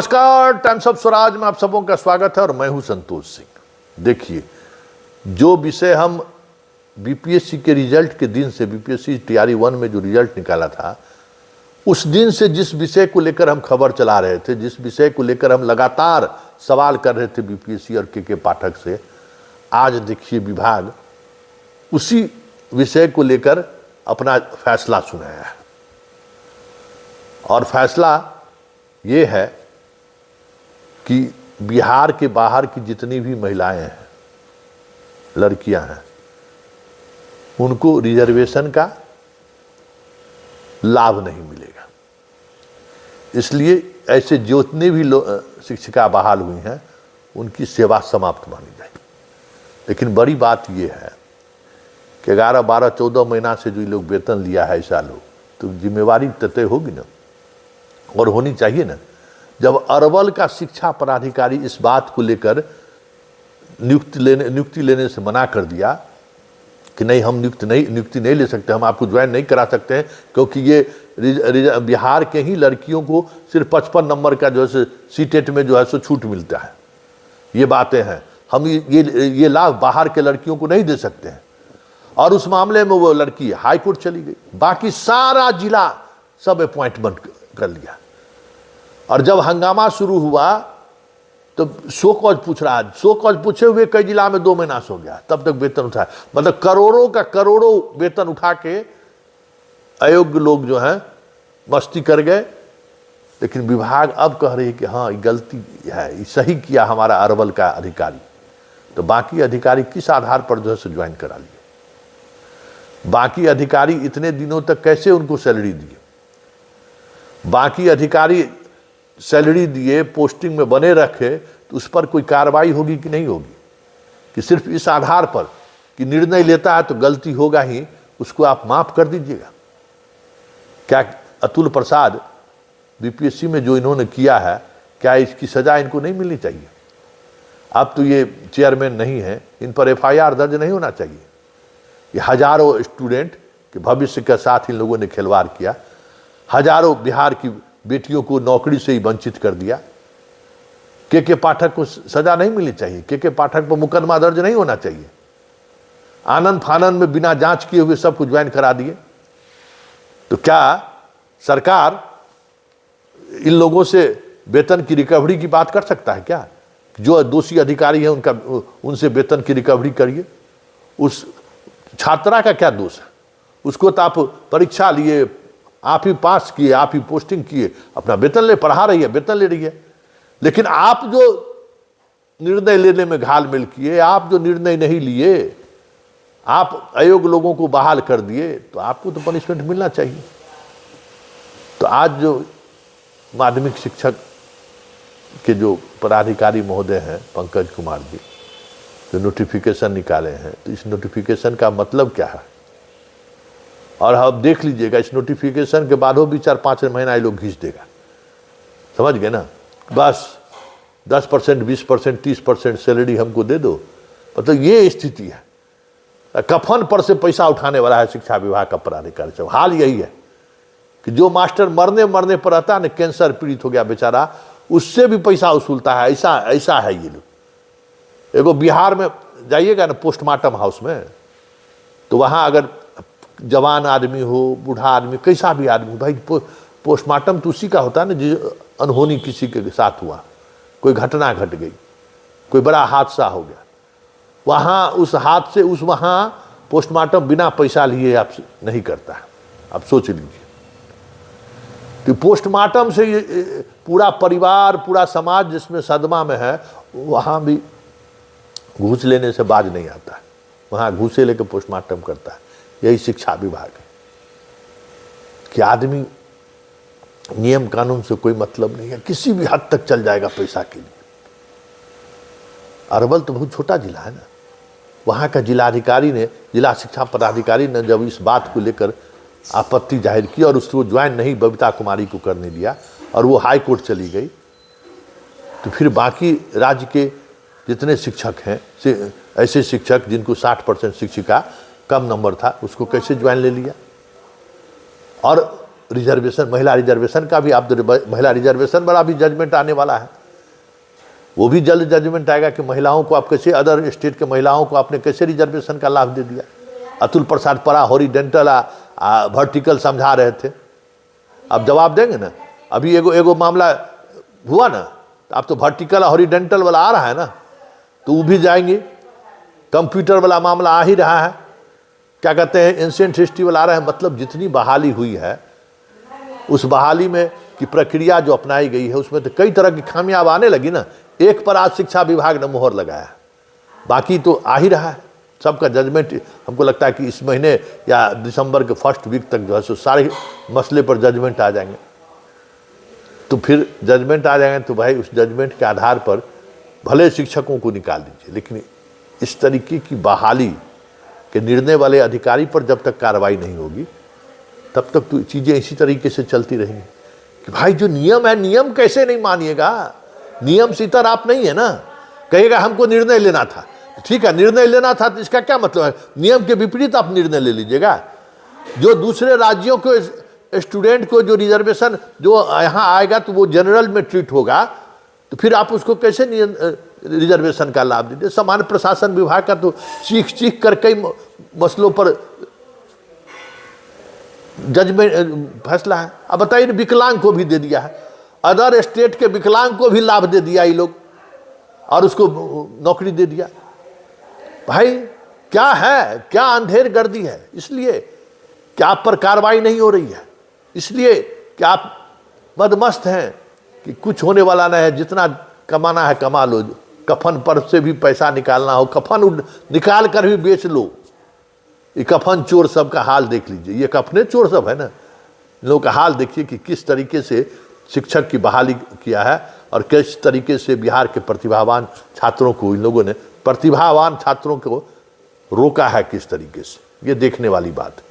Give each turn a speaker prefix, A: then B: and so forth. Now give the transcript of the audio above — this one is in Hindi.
A: नमस्कार, टाइम्स ऑफ स्वराज में आप सबों का स्वागत है और मैं हूं संतोष सिंह। देखिए, जो विषय हम बीपीएससी के रिजल्ट के दिन से, बीपीएससी टीआरई 1 में जो रिजल्ट निकाला था, उस दिन से जिस विषय को लेकर हम खबर चला रहे थे, जिस विषय को लेकर हम लगातार सवाल कर रहे थे बीपीएससी और के पाठक से, आज देखिए विभाग उसी विषय को लेकर अपना फैसला सुनाया है। और फैसला ये है कि बिहार के बाहर की जितनी भी महिलाएं हैं, लड़कियां हैं, उनको रिजर्वेशन का लाभ नहीं मिलेगा। इसलिए ऐसे जितने भी शिक्षिका बहाल हुई हैं, उनकी सेवा समाप्त मानी जाएगी। लेकिन बड़ी बात यह है कि 11, 12, 14 महीना से जो लोग वेतन लिया है ऐसा लोग, तो जिम्मेवारी तय होगी ना, और होनी चाहिए ना। जब अरवल का शिक्षा पदाधिकारी इस बात को लेकर नियुक्ति लेने से मना कर दिया कि नहीं, हम नियुक्ति नहीं ले सकते, हम आपको ज्वाइन नहीं करा सकते हैं, क्योंकि ये बिहार के ही लड़कियों को सिर्फ 55 नंबर का जो है सीटेट में जो है सो छूट मिलता है। ये बातें हैं, हम ये लाभ बाहर के लड़कियों को नहीं दे सकते हैं। और उस मामले में वो लड़की हाई कोर्ट चली गई, बाकी सारा जिला सब अपॉइंटमेंट कर लिया। और जब हंगामा शुरू हुआ तो शो कॉज पूछ रहा है, शो कॉज पूछे हुए कई जिला में 2 महीना से हो गया, तब तक वेतन उठाया। मतलब करोड़ों का करोड़ों वेतन उठा के अयोग्य लोग जो हैं मस्ती कर गए। लेकिन विभाग अब कह रही है कि हाँ, ये गलती है, सही किया हमारा अरवल का अधिकारी। तो बाकी अधिकारी किस आधार पर जो है ज्वाइन करा लिए? बाकी अधिकारी इतने दिनों तक कैसे उनको सैलरी दिए? बाकी अधिकारी सैलरी दिए, पोस्टिंग में बने रखे, तो उस पर कोई कार्रवाई होगी कि नहीं होगी? कि सिर्फ इस आधार पर कि निर्णय लेता है तो गलती होगा ही, उसको आप माफ कर दीजिएगा? क्या अतुल प्रसाद बीपीएससी में जो इन्होंने किया है, क्या इसकी सजा इनको नहीं मिलनी चाहिए? अब तो ये चेयरमैन नहीं है, इन पर एफआईआर दर्ज नहीं होना चाहिए? ये हजारों स्टूडेंट के भविष्य के साथ इन लोगों ने खिलवाड़ किया, हजारों बिहार की बेटियों को नौकरी से ही वंचित कर दिया। के पाठक को सजा नहीं मिलनी चाहिए? के पाठक पर मुकदमा दर्ज नहीं होना चाहिए? आनंद फानंद में बिना जांच किए हुए सबको ज्वाइन करा दिए। तो क्या सरकार इन लोगों से वेतन की रिकवरी की बात कर सकता है क्या? जो दोषी अधिकारी है उनसे वेतन की रिकवरी करिए। उस छात्रा का क्या दोष है? उसको तो आप परीक्षा लिए, आप ही पास किए, आप ही पोस्टिंग किए, अपना वेतन ले, पढ़ा रही है, वेतन ले रही है। लेकिन आप जो निर्णय लेने में घालमेल किए, आप जो निर्णय नहीं लिए, आप अयोग्य लोगों को बहाल कर दिए, तो आपको तो पनिशमेंट मिलना चाहिए। तो आज जो माध्यमिक शिक्षक के जो पदाधिकारी महोदय हैं, पंकज कुमार जी, जो नोटिफिकेशन निकाले हैं, तो इस नोटिफिकेशन का मतलब क्या है? और अब देख लीजिएगा, इस नोटिफिकेशन के बाद वो भी 4-5 महीना ये लोग घींच देगा। समझ गए ना? बस 10%, 20%, 30% सैलरी हमको दे दो। मतलब ये स्थिति है। कफन पर से पैसा उठाने वाला है शिक्षा विभाग का पदाधिकारी सब। हाल यही है कि जो मास्टर मरने पर रहता है ना, कैंसर पीड़ित हो गया बेचारा, उससे भी पैसा वसूलता है। ऐसा है ये लोग। एगो बिहार में जाइएगा ना पोस्टमार्टम हाउस में, तो वहाँ अगर जवान आदमी हो, बूढ़ा आदमी, कैसा भी आदमी, भाई पोस्टमार्टम तो उसी का होता है ना जो अनहोनी किसी के साथ हुआ, कोई घटना घट गई, कोई बड़ा हादसा हो गया, वहाँ उस हादसे वहाँ पोस्टमार्टम बिना पैसा लिए आप नहीं करता है। आप सोच लीजिए, तो पोस्टमार्टम से ये पूरा परिवार, पूरा समाज जिसमें सदमा में है, वहाँ भी घूस लेने से बाज नहीं आता है। वहाँ घूसे लेकर पोस्टमार्टम करता है। यही शिक्षा विभाग है कि आदमी नियम कानून से कोई मतलब नहीं है, किसी भी हद तक चल जाएगा पैसा के लिए। अरवल तो बहुत छोटा जिला है ना। वहाँ का जिलाधिकारी ने, जिला शिक्षा पदाधिकारी ने जब इस बात को लेकर आपत्ति जाहिर की और उसको ज्वाइन नहीं बबीता कुमारी को करने दिया और वो हाई कोर्ट चली गई, तो फिर बाकी राज्य के जितने शिक्षक हैं, ऐसे शिक्षक जिनको 60% शिक्षिका कम नंबर था, उसको कैसे ज्वाइन ले लिया? और रिजर्वेशन, महिला रिजर्वेशन का भी आप महिला रिजर्वेशन वाला भी जजमेंट आने वाला है, वो भी जल्द जजमेंट आएगा कि महिलाओं को आप कैसे, अदर स्टेट के महिलाओं को आपने कैसे रिजर्वेशन का लाभ दे दिया। अतुल प्रसाद परा हॉरिजेंटल वर्टिकल समझा रहे थे, अब जवाब देंगे ना। अभी एगो मामला हुआ ना, अब तो वर्टिकल हॉरिजेंटल वाला आ रहा है ना, तो वो भी जाएंगे। कंप्यूटर वाला मामला आ ही रहा है, क्या कहते हैं, एंशिएंट हिस्ट्री वाला आ रहा है। मतलब जितनी बहाली हुई है, उस बहाली में की प्रक्रिया जो अपनाई गई है, उसमें तो कई तरह की खामियां आने लगी ना। एक पर आज शिक्षा विभाग ने मोहर लगाया, बाकी तो आ ही रहा है। सबका जजमेंट हमको लगता है कि इस महीने या दिसंबर के फर्स्ट वीक तक जो है सो सारे मसले पर जजमेंट आ जाएंगे। तो फिर जजमेंट आ जाएंगे तो भाई उस जजमेंट के आधार पर भले शिक्षकों को निकाल दीजिए, लेकिन इस तरीके की बहाली के निर्णय वाले अधिकारी पर जब तक कार्रवाई नहीं होगी तब तक तो चीज़ें इसी तरीके से चलती रहेंगी कि भाई जो नियम है, नियम कैसे नहीं मानिएगा। नियम सीतर आप नहीं है ना, कहेगा हमको निर्णय लेना था, ठीक है निर्णय लेना था, तो इसका क्या मतलब है नियम के विपरीत आप निर्णय ले लीजिएगा। जो दूसरे राज्यों के स्टूडेंट को जो रिजर्वेशन जो यहाँ आएगा तो वो जनरल में ट्रीट होगा, तो फिर आप उसको कैसे रिजर्वेशन का लाभ दीजिए। सामान्य प्रशासन विभाग का तो चीख कर कई मसलों पर जजमेंट फैसला है। अब बताइए, विकलांग को भी दे दिया है, अदर स्टेट के विकलांग को भी लाभ दे दिया ये लोग और उसको नौकरी दे दिया। भाई क्या है, क्या अंधेर गर्दी है। इसलिए क्या आप पर कार्रवाई नहीं हो रही है, इसलिए क्या आप मदमस्त हैं कि कुछ होने वाला नहीं है, जितना कमाना है कमा लो, कफन पर से भी पैसा निकालना हो कफन निकाल कर भी बेच लो। ये कफन चोर सब का हाल देख लीजिए, ये कफने चोर सब है ना, इन लोगों का हाल देखिए कि किस तरीके से शिक्षक की बहाली किया है और किस तरीके से बिहार के प्रतिभावान छात्रों को इन लोगों ने, प्रतिभावान छात्रों को रोका है किस तरीके से। ये देखने वाली बात है।